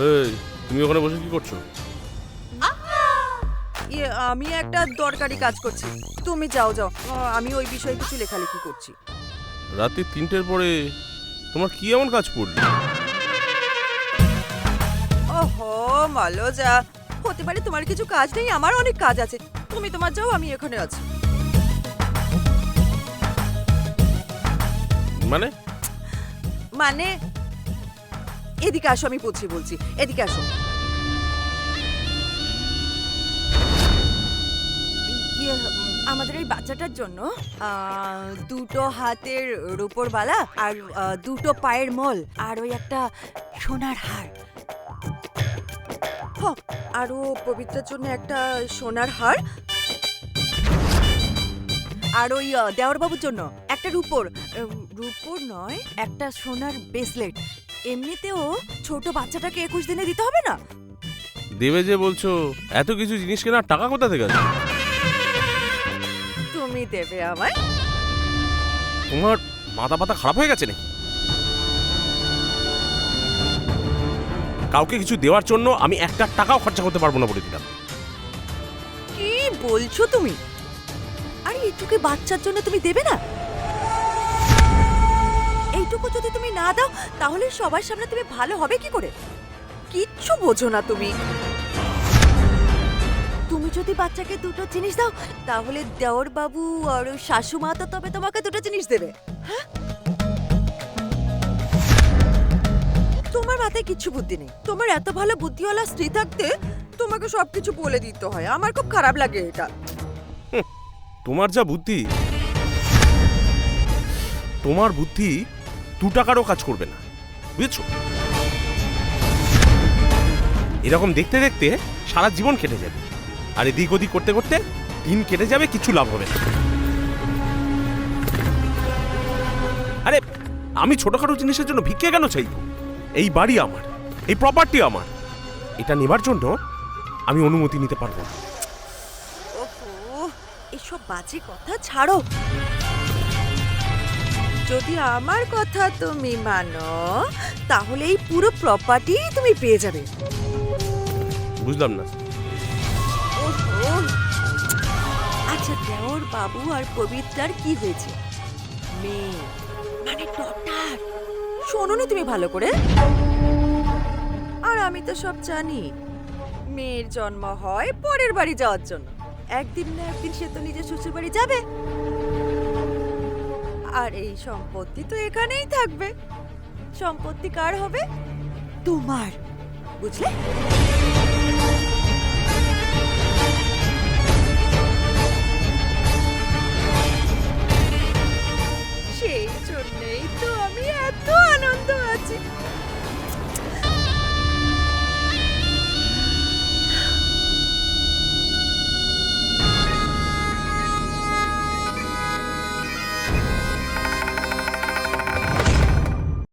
এই, তুমি ওখানে বসে কি করছো? আমি একটা দরকারি কাজ করছি, তুমি যাও যাও। আমি ওই বিষয়ে কিছু লেখালেখি করছি। রাতে 3টের পরে তোমার কি এমন কাজ পড়লো? ওহো মালজা, হতে পারে তোমার কিছু কাজ নেই, আমার অনেক কাজ আছে। তুমি তোমার যাও, আমি এখানে আছি। মানে মানে এদিকে আসো, আমি বুঝছি বলছি, এদিকে আসো। আমাদের এই বাচ্চাটার জন্য দুটো হাতের রূপোর বালা আর দুটো পায়ের মল আর ওই একটা সোনার হার। আর ও পবিত্রের জন্য একটা সোনার হার, আর ওই দেওরবাবুর জন্য একটা রূপোর নয়, একটা সোনার ব্রেসলেট। এমনিতেও ছোট বাচ্চাটাকে 21 দিনে দিতে হবে না? দেবে যে বলছো, এত কিছু জিনিস কেনার টাকা কোথা থেকে আসবে? তুমি দেবে আমায়? তোমার মাথা পাতা খারাপ হয়ে গেছে নাকি? কাউকে কিছু দেওয়ার জন্য আমি একটা টাকাও খরচা করতে পারবো না বলে দিলাম। কি বলছো তুমি? আরে এইটুকু বাচ্চার জন্য তুমি দেবে না? এইটুকু যদি তুমি না দাও তাহলে সবার সামনে তুমি ভালো হবে কি করে? কিচ্ছু বোঝো না তুমি। তুমি যদি বাচ্চাকে দুটো জিনিস দাও তাহলে দেওর বাবু আর শাশুমা তো তবে তোমাকে দুটো জিনিস দেবে। হ্যাঁ, তোমার মাথায় কিচ্ছু বুদ্ধি নেই। তোমার এত ভালো বুদ্ধিওয়ালা স্ত্রী থাকতে তোমাকে সবকিছু বলে দিতে হয়, আমার খুব খারাপ লাগে এটা। তোমার যা বুদ্ধি, তোমার বুদ্ধি 2 টাকারও কাজ করবে না, বুঝেছো? এরকম দেখতে দেখতে সারা জীবন কেটে যাবে, আর এদিক ওদিক করতে করতে দিন কেটে যাবে, কিছু লাভ হবে না। আরে আমি ছোটখাটো জিনিসের জন্য ভিক্ষে কেন চাইব? এই বাড়ি আমার, এই প্রপার্টি আমার, এটা নেবার জন্য আমি অনুমতি নিতে পারবো না। ওহো, এসব বাজে কথা ছাড়ো। যদি আমার কথা তুমি মানো তাহলে এই পুরো প্রপার্টি তুমি পেয়ে যাবে। বুঝলাম না। ওহো, আচ্ছা দেওর বাবু আর পবিত্রার কি হয়েছে? মেয়ে, মানে ডটার। শোনোনি তুমি ভালো করে? আর আমি তো সব জানি। মেয়ের জন্ম হয় পরের বাড়ি যাওয়ার জন্য, একদিন না একদিন সে তো নিজের শ্বশুর বাড়ি যাবে, আর এই সম্পত্তি তো এখানেই থাকবে। সম্পত্তি কার হবে? তোমার, বুঝলে?